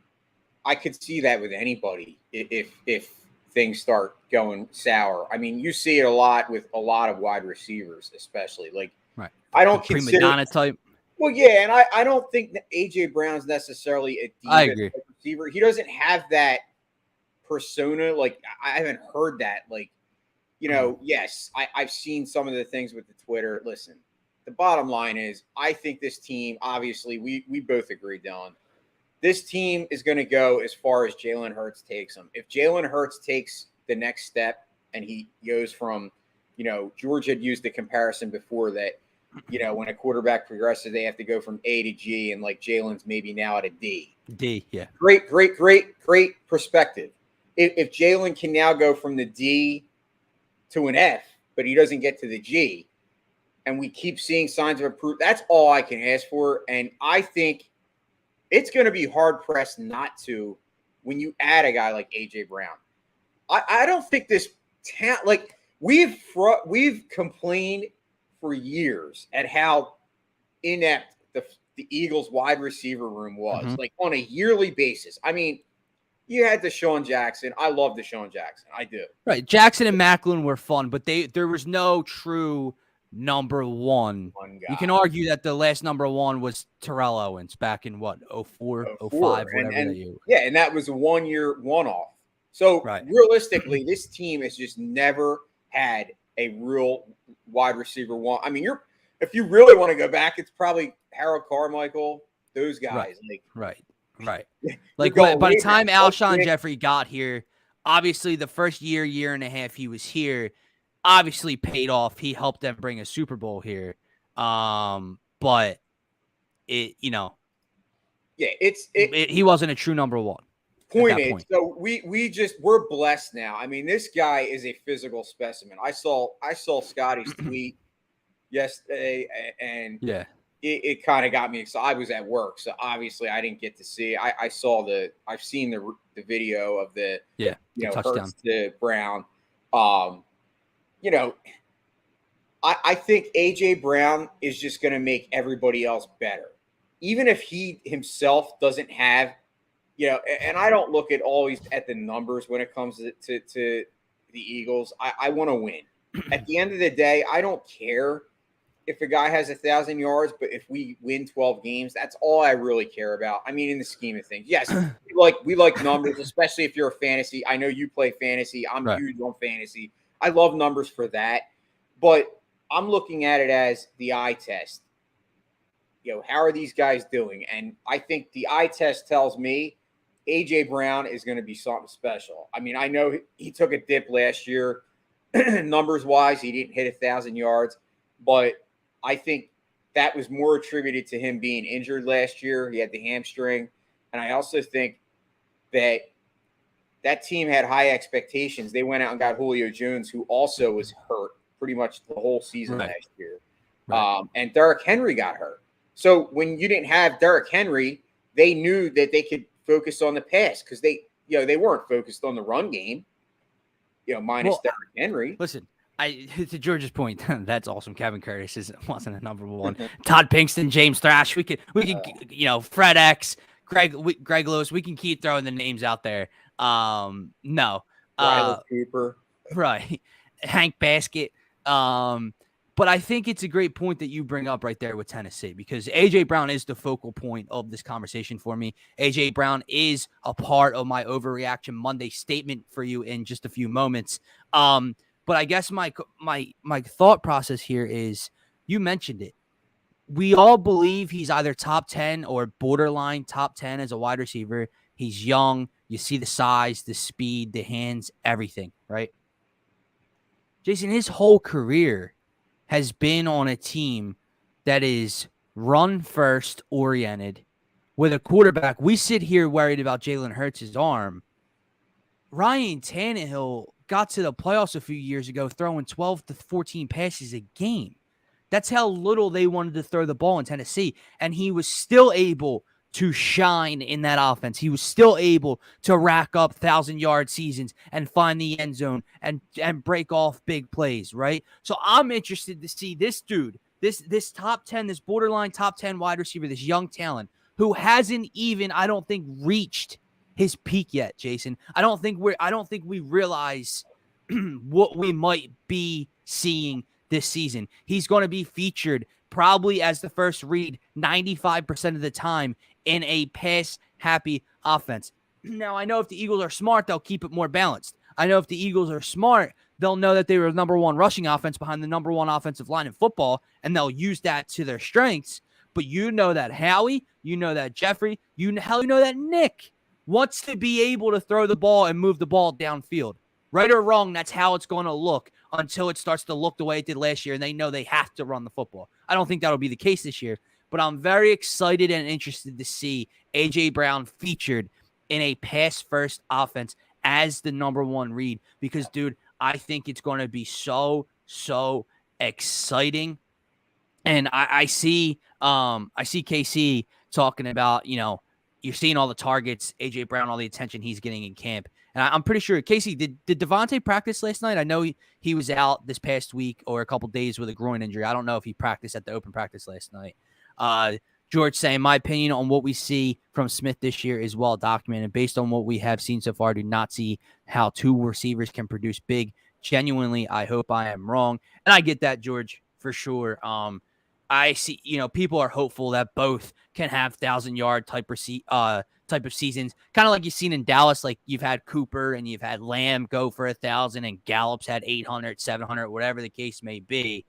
I could see that with anybody if things start going sour. I mean, you see it a lot with a lot of wide receivers, especially. Like, right. I don't consider prima donna type. Well, yeah, and I don't think that A.J. Brown's necessarily a diva receiver. He doesn't have that persona. Like, I haven't heard that. Like, yes, I've seen some of the things with the Twitter. Listen, the bottom line is, I think this team, obviously, we both agree, Dylan. This team is going to go as far as Jalen Hurts takes them. If Jalen Hurts takes the next step and he goes from, George had used the comparison before that, when a quarterback progresses, they have to go from A to G, and like Jalen's maybe now at a D. D, yeah. Great perspective. If Jalen can now go from the D to an F, but he doesn't get to the G, and we keep seeing signs of improvement, that's all I can ask for. And I think it's going to be hard-pressed not to when you add a guy like A.J. Brown. I don't think this talent – like, we've complained for years at how inept the Eagles' wide receiver room was, like, on a yearly basis. I mean, you had Deshaun Jackson. I love Deshaun Jackson. I do. Right. Jackson and Macklin were fun, but there was no true – number one. You can argue that the last number one was Terrell Owens back in what, 04, 05, whatever that year. Yeah, and that was a 1 year one-off. So realistically, this team has just never had a real wide receiver one. I mean, if you really want to go back, it's probably Harold Carmichael, those guys. Right. Like by the time Alshon Jeffrey got here, obviously the first year and a half he was here, obviously paid off. He helped them bring a Super Bowl here. But he wasn't a true number one. Point. So we're blessed now. I mean, this guy is a physical specimen. I saw Scotty's tweet yesterday, and it kind of got me excited. I was at work, so obviously I didn't get to see. I've seen the video of the touchdown Hurts to Brown. I think A.J. Brown is just going to make everybody else better. Even if he himself doesn't have, and I don't look at always at the numbers when it comes to the Eagles. I want to win. At the end of the day, I don't care if a guy has 1,000 yards, but if we win 12 games, that's all I really care about. I mean, in the scheme of things, yes, we like numbers, especially if you're a fantasy. I know you play fantasy. I'm huge on fantasy. I love numbers for that, but I'm looking at it as the eye test. How are these guys doing? And I think the eye test tells me A.J. Brown is going to be something special. I mean, I know he took a dip last year. Numbers-wise, he didn't hit 1,000 yards, but I think that was more attributed to him being injured last year. He had the hamstring. And I also think that team had high expectations. They went out and got Julio Jones, who also was hurt pretty much the whole season last year. And Derrick Henry got hurt. So when you didn't have Derrick Henry, they knew that they could focus on the pass because they weren't focused on the run game, minus Derrick Henry. Listen, to George's point, that's awesome. Kevin Curtis wasn't a number one. Todd Pinkston, James Thrash, we could Fred X, Greg Lewis, we can keep throwing the names out there. No. Riley Cooper. Right. Hank Basket. But I think it's a great point that you bring up right there with Tennessee, because A.J. Brown is the focal point of this conversation for me. A.J. Brown is a part of my Overreaction Monday statement for you in just a few moments. But I guess my thought process here is, you mentioned it. We all believe he's either top 10 or borderline top 10 as a wide receiver. He's young. You see the size, the speed, the hands, everything, right? Jason, his whole career has been on a team that is run-first oriented with a quarterback. We sit here worried about Jalen Hurts' arm. Ryan Tannehill got to the playoffs a few years ago throwing 12 to 14 passes a game. That's how little they wanted to throw the ball in Tennessee, and he was still able to shine in that offense. He was still able to rack up 1,000-yard seasons and find the end zone and break off big plays, right? So I'm interested to see this dude, this top 10, this borderline top 10 wide receiver, this young talent who hasn't even, I don't think, reached his peak yet, Jason. I don't think we realize what we might be seeing this season. He's going to be featured probably as the first read 95% of the time in a pass-happy offense. Now, I know if the Eagles are smart, they'll keep it more balanced. I know if the Eagles are smart, they'll know that they were the number one rushing offense behind the number one offensive line in football, and they'll use that to their strengths. But you know that Howie, you know that Jeffrey, you know that Nick wants to be able to throw the ball and move the ball downfield. Right or wrong, that's how it's going to look until it starts to look the way it did last year, and they know they have to run the football. I don't think that'll be the case this year, but I'm very excited and interested to see A.J. Brown featured in a pass-first offense as the number one read because, dude, I think it's going to be so exciting. And I see KC talking about, you're seeing all the targets, A.J. Brown, all the attention he's getting in camp. And I'm pretty sure, Casey, did Devontae practice last night? I know he was out this past week or a couple days with a groin injury. I don't know if he practiced at the open practice last night. George saying, my opinion on what we see from Smith this year is well documented. Based on what we have seen so far, do not see how two receivers can produce big. Genuinely, I hope I am wrong. And I get that, George, for sure. I see, people are hopeful that both can have 1,000-yard type of seasons, kind of like you've seen in Dallas. Like you've had Cooper and you've had Lamb go for 1,000, and Gallup's had 800, 700, whatever the case may be.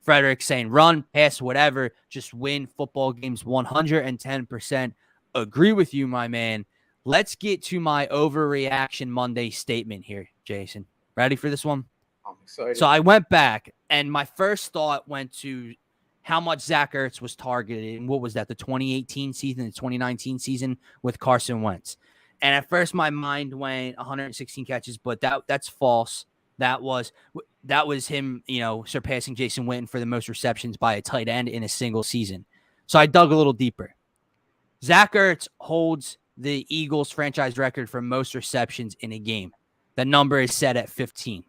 Frederick saying run, pass, whatever, just win football games 110%. Agree with you, my man. Let's get to my overreaction Monday statement here, Jason. Ready for this one? I'm excited. So I went back, and my first thought went to how much Zach Ertz was targeted. And what was that, the 2018 season, the 2019 season with Carson Wentz? And at first my mind went 116 catches, but that's false. That was him, surpassing Jason Witten for the most receptions by a tight end in a single season. So I dug a little deeper. Zach Ertz holds the Eagles franchise record for most receptions in a game. The number is set at 15.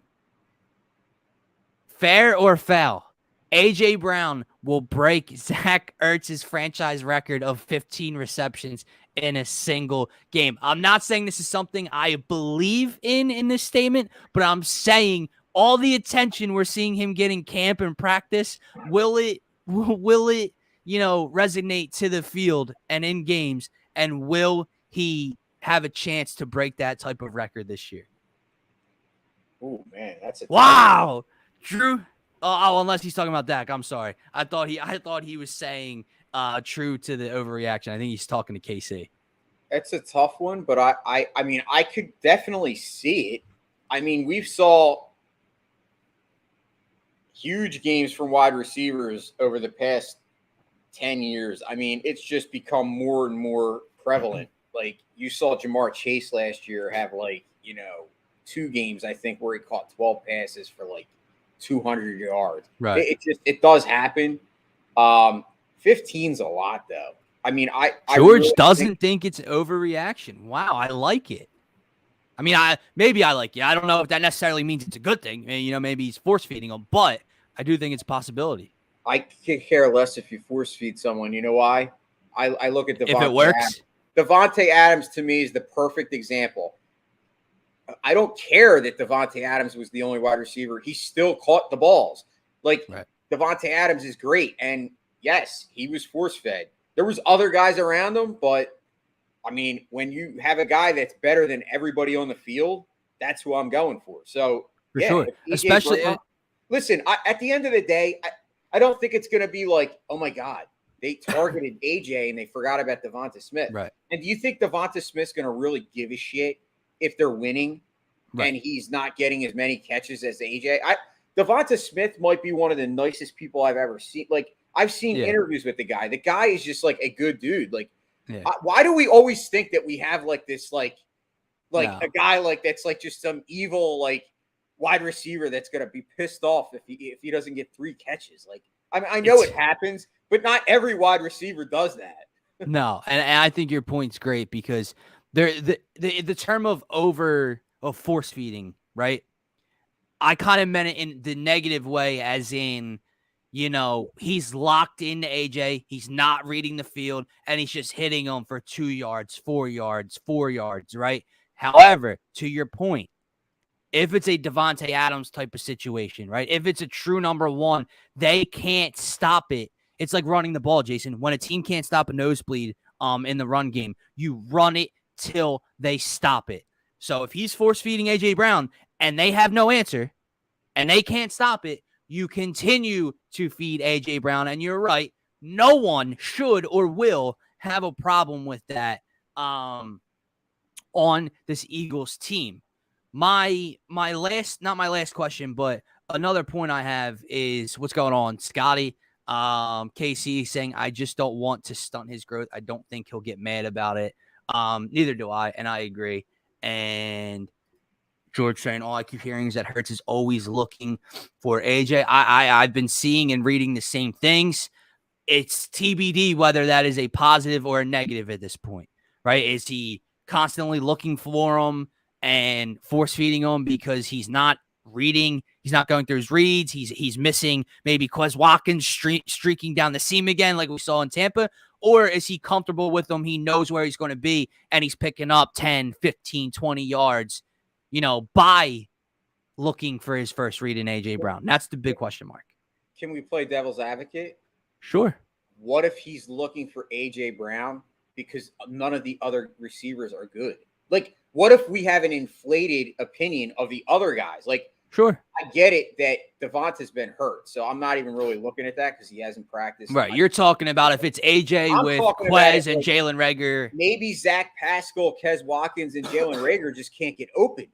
Fair or foul? A.J. Brown will break Zach Ertz's franchise record of 15 receptions in a single game. I'm not saying this is something I believe in this statement, but I'm saying all the attention we're seeing him get in camp and practice, will it resonate to the field and in games, and will he have a chance to break that type of record this year? Oh man, that's a wow. Drew. Oh, unless he's talking about Dak. I'm sorry. I thought he was saying true to the overreaction. I think he's talking to KC. It's a tough one, but I mean, I could definitely see it. I mean, we've saw huge games from wide receivers over the past 10 years. I mean, it's just become more and more prevalent. Like you saw Jamar Chase last year have 2 games, I think, where he caught 12 passes for 200 yards. Right. It does happen. 15's a lot though. I mean, George really doesn't think it's an overreaction. Wow, I like it. I mean, maybe I like it. I don't know if that necessarily means it's a good thing. Maybe he's force feeding them, but I do think it's a possibility. I could care less if you force feed someone. You know why? I look at Devontae if it works. Adams. Devontae Adams to me is the perfect example. I don't care that Devontae Adams was the only wide receiver. He still caught the balls. Right. Devontae Adams is great. And yes, he was force-fed. There was other guys around him, but, I mean, when you have a guy that's better than everybody on the field, that's who I'm going for. So, for sure. Especially listen, at the end of the day, I don't think it's going to be like, oh, my God, they targeted AJ and they forgot about Devonta Smith. Right. And do you think Devonta Smith's going to really give a shit if they're winning and he's not getting as many catches as AJ? Devonta Smith might be one of the nicest people I've ever seen. I've seen interviews with the guy. The guy is just a good dude. Why do we always think that we have this a guy that's just some evil wide receiver that's gonna be pissed off if he doesn't get 3 catches? I mean, I know it happens, but not every wide receiver does that. No, and I think your point's great because the term of force feeding, right? I kind of meant it in the negative way, as in, he's locked into AJ. He's not reading the field, and he's just hitting him for 2 yards, 4 yards, 4 yards, right? However, to your point, if it's a Devontae Adams type of situation, right? If it's a true number one, they can't stop it. It's like running the ball, Jason. When a team can't stop a nosebleed in the run game, you run it until they stop it. So if he's force feeding AJ Brown and they have no answer and they can't stop it, you continue to feed AJ Brown. And you're right, no one should or will have a problem with that on this Eagles team. My last, not my last question, but another point I have is what's going on, Scotty. KC saying, I just don't want to stunt his growth. I don't think he'll get mad about it. Neither do I, and I agree. And George saying, all I keep hearing is that Hurts is always looking for AJ. I've been seeing and reading the same things. It's TBD whether that is a positive or a negative at this point, right? Is he constantly looking for him and force feeding him because he's not reading, he's not going through his reads, he's missing maybe Quez Watkins streaking down the seam again like we saw in Tampa? Or is he comfortable with him? He knows where he's going to be and he's picking up 10, 15, 20 yards, by looking for his first read in AJ Brown? That's the big question mark. Can we play devil's advocate? Sure. What if he's looking for AJ Brown because none of the other receivers are good? Like, what if we have an inflated opinion of the other guys? Like, sure, I get it that Devonta's been hurt, so I'm not even really looking at that because he hasn't practiced. Right, you're talking about if it's AJ with Quez and Jalen Reagor. Maybe Zach Pascal, Quez Watkins, and Jalen Reagor just can't get open.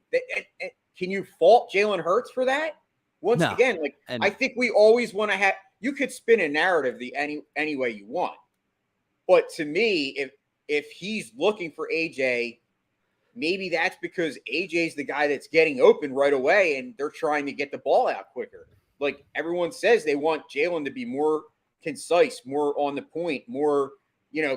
Can you fault Jalen Hurts for that? Once again, I think we always want to have. You could spin a narrative any way you want, but to me, if he's looking for AJ. Maybe that's because AJ's the guy that's getting open right away and they're trying to get the ball out quicker. Like everyone says they want Jalen to be more concise, more on the point, more,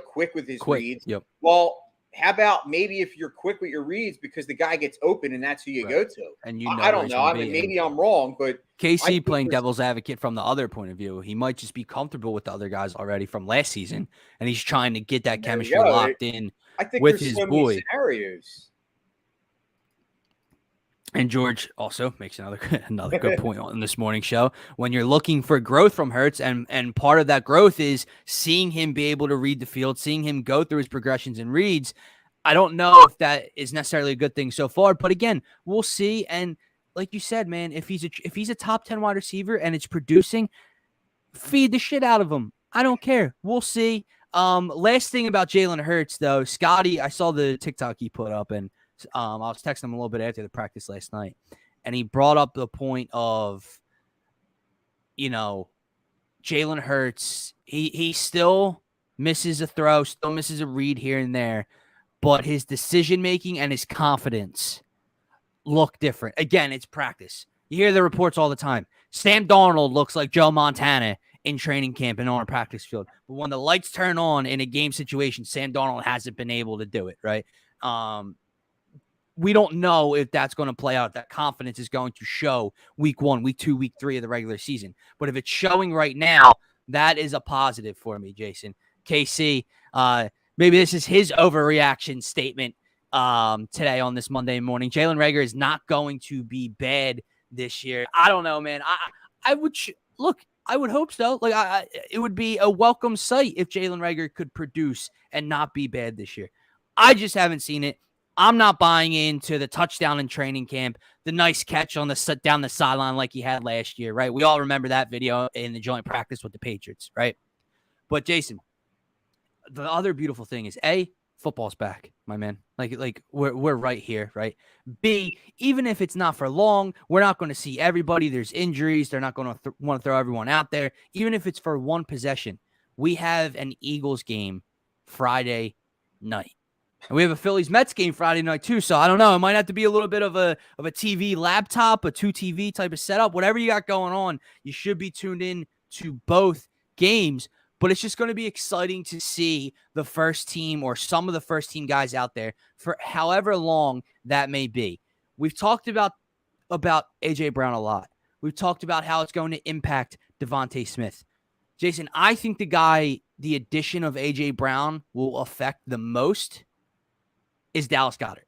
quick with his reads. Yep. Well, how about maybe if you're quick with your reads because the guy gets open and that's who you go to? And I don't know. I mean, maybe I'm wrong, but KC playing devil's advocate from the other point of view, he might just be comfortable with the other guys already from last season, and he's trying to get that chemistry locked in. I think with there's his so boy many scenarios. And George also makes another good point on this morning show. When you're looking for growth from Hurts, and part of that growth is seeing him be able to read the field, seeing him go through his progressions and reads. I don't know if that is necessarily a good thing so far, but again, we'll see. And like you said, man, if he's a top 10 wide receiver and it's producing, feed the shit out of him. I don't care. We'll see. Last thing about Jalen Hurts, though, Scotty, I saw the TikTok he put up, and I was texting him a little bit after the practice last night, and he brought up the point of, Jalen Hurts, he still misses a throw, still misses a read here and there, but his decision-making and his confidence look different. Again, it's practice. You hear the reports all the time. Sam Darnold looks like Joe Montana in training camp and on a practice field. But when the lights turn on in a game situation, Sam Darnold hasn't been able to do it, right? We don't know if that's going to play out. That confidence is going to show week 1, week 2, week 3 of the regular season. But if it's showing right now, that is a positive for me, Jason. KC, maybe this is his overreaction statement today on this Monday morning. Jalen Reagor is not going to be bad this year. I don't know, man. I would look. I would hope so. It would be a welcome sight if Jalen Reagor could produce and not be bad this year. I just haven't seen it. I'm not buying into the touchdown in training camp, the nice catch on the down the sideline like he had last year, right? We all remember that video in the joint practice with the Patriots, right? But Jason, the other beautiful thing is football's back, my man. Like we're right here, right? B, even if it's not for long, we're not going to see everybody. There's injuries. They're not going to want to throw everyone out there. Even if it's for one possession, we have an Eagles game Friday night. And we have a Phillies-Mets game Friday night too, so I don't know. It might have to be a little bit of a TV laptop, a 2 TV type of setup. Whatever you got going on, you should be tuned in to both games. But it's just going to be exciting to see the first team or some of the first team guys out there for however long that may be. We've talked about A.J. Brown a lot. We've talked about how it's going to impact Devontae Smith. Jason, I think the addition of A.J. Brown will affect the most is Dallas Goedert.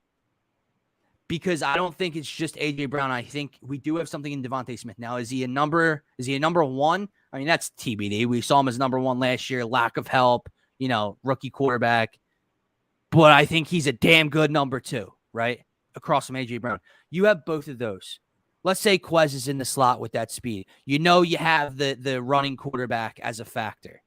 Because I don't think it's just A.J. Brown. I think we do have something in Devontae Smith. Now, is he a number 1? I mean, that's TBD. We saw him as number 1 last year. Lack of help, rookie quarterback. but I think he's a damn good number 2, right? Across from A.J. Brown. You have both of those. Let's say Quez is in the slot with that speed. You know you have the running quarterback as a factor.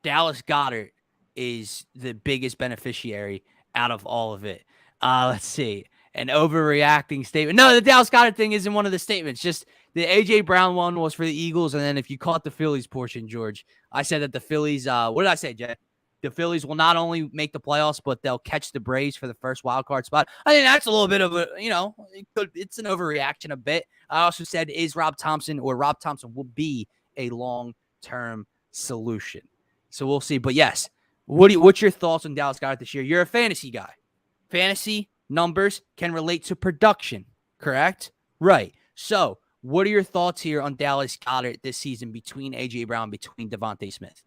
Dallas Goedert is the biggest beneficiary out of all of it. Let's see. An overreacting statement. No, the Dallas Goedert thing isn't one of the statements. Just the A.J. Brown one was for the Eagles. And then if you caught the Phillies portion, George, I said that the Phillies, what did I say, Jay? The Phillies will not only make the playoffs, but they'll catch the Braves for the first wild card spot. I think that's a little bit of a, it's an overreaction a bit. I also said, Rob Thompson will be a long-term solution. So we'll see. But yes, what's your thoughts on Dallas Goedert this year? You're a fantasy guy. Fantasy numbers can relate to production, correct? Right. So what are your thoughts here on Dallas Goedert this season between A.J. Brown, between Devontae Smith?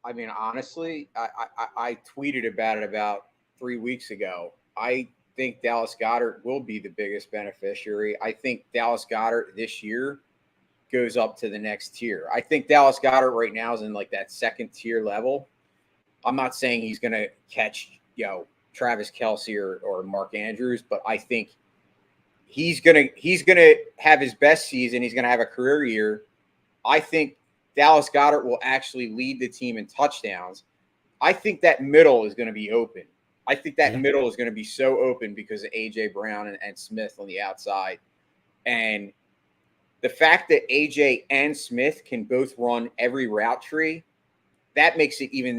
I mean, honestly, I tweeted about it about 3 weeks ago. I think Dallas Goedert will be the biggest beneficiary. I think Dallas Goedert this year goes up to the next tier. I think Dallas Goedert right now is in like that second tier level. I'm not saying he's going to catch, Travis Kelce or Mark Andrews, but I think he's going to have his best season. He's going to have a career year. I think Dallas Goedert will actually lead the team in touchdowns. I think that middle is going to be open. I think that middle is going to be so open because of A.J. Brown and Smith on the outside. And the fact that A.J. and Smith can both run every route tree, that makes it even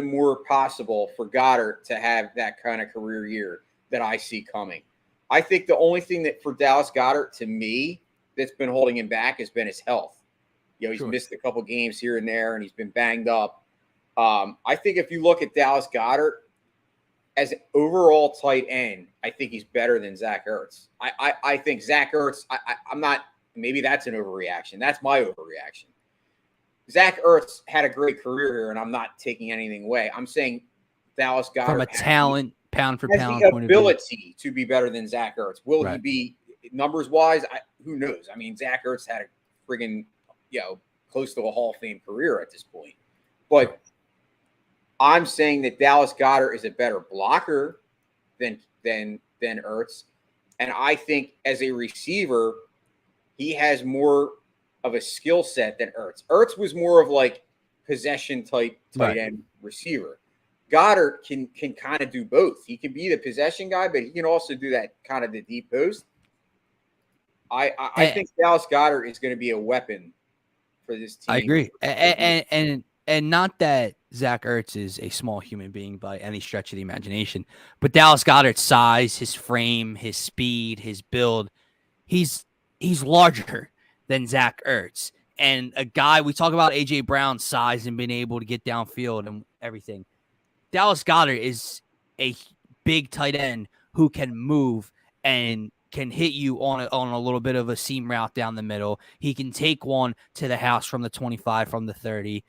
more possible for Goddard to have that kind of career year that I see coming. I think the only thing that for Dallas Goedert, to me, that's been holding him back has been his health. He's missed a couple games here and there, and he's been banged up. I think if you look at Dallas Goedert as an overall tight end, I think he's better than Zach Ertz. I think Zach Ertz, I'm not – maybe that's an overreaction. That's my overreaction. Zach Ertz had a great career here, and I'm not taking anything away. I'm saying Dallas Goedert – from a talent, pound for pound point of view, ability to be better than Zach Ertz. Will he be numbers-wise? Who knows? I mean, Zach Ertz had a friggin' close to a Hall of Fame career at this point. But I'm saying that Dallas Goedert is a better blocker than Ertz. And I think as a receiver, he has more of a skill set than Ertz. Ertz was more of like possession type tight end receiver. Goddard can kind of do both. He can be the possession guy, but he can also do that kind of the deep post. I think Dallas Goedert is going to be a weapon for this team. I agree. And not that Zach Ertz is a small human being by any stretch of the imagination, but Dallas Goedert's size, his frame, his speed, his build, he's larger than Zach Ertz. And a guy, we talk about A.J. Brown's size and being able to get downfield and everything. Dallas Goedert is a big tight end who can move and can hit you on a little bit of a seam route down the middle. He can take one to the house from the 25, from the 30.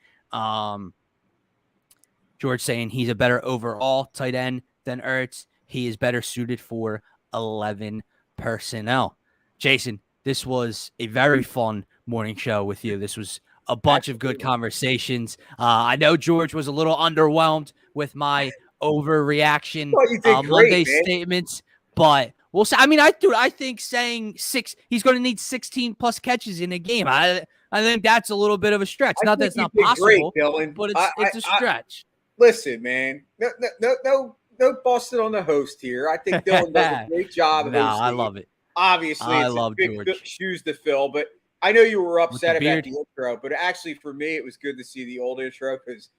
George saying he's a better overall tight end than Ertz. He is better suited for 11 personnel. Jason, this was a very fun morning show with you. This was a bunch of good conversations. I know George was a little underwhelmed with my overreaction Monday statements, but we'll see. I mean, I think saying he's going to need 16 plus catches in a game. I think that's a little bit of a stretch. Not that it's not possible, but it's a stretch. Listen, man, no busting on the host here. I think Dylan does a great job of hosting. I love it. Obviously, I it's love big George. shoes to fill, but I know you were upset about the intro, but actually for me, it was good to see the old intro because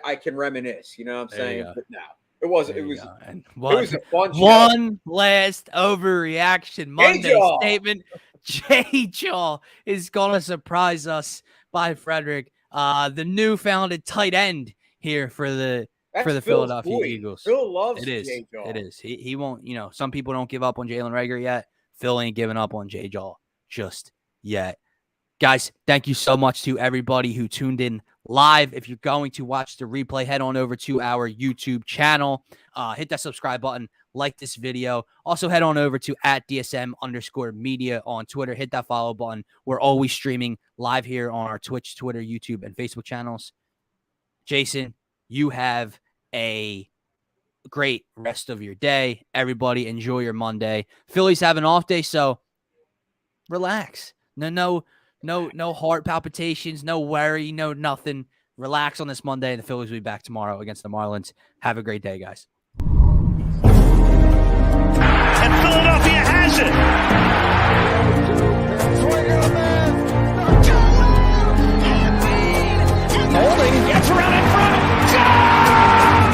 I can reminisce. You know what I'm saying? But no, it was a fun show. One last overreaction Monday statement. J-Jaw is going to surprise us by Frederick, the new founded tight end here for the Philadelphia Eagles. Phil loves J-Jaw. It is. He won't, some people don't give up on Jalen Reagor yet. Phil ain't giving up on J-Jaw just yet. Guys, thank you so much to everybody who tuned in live. If you're going to watch the replay, head on over to our YouTube channel. Hit that subscribe button, like this video. Also, head on over to @DSM_media on Twitter. Hit that follow button. We're always streaming live here on our Twitch, Twitter, YouTube, and Facebook channels. Jason, you have a great rest of your day. Everybody, enjoy your Monday. Phillies have an off day, so relax. No heart palpitations, no worry, no nothing. Relax on this Monday. The Phillies will be back tomorrow against the Marlins. Have a great day, guys.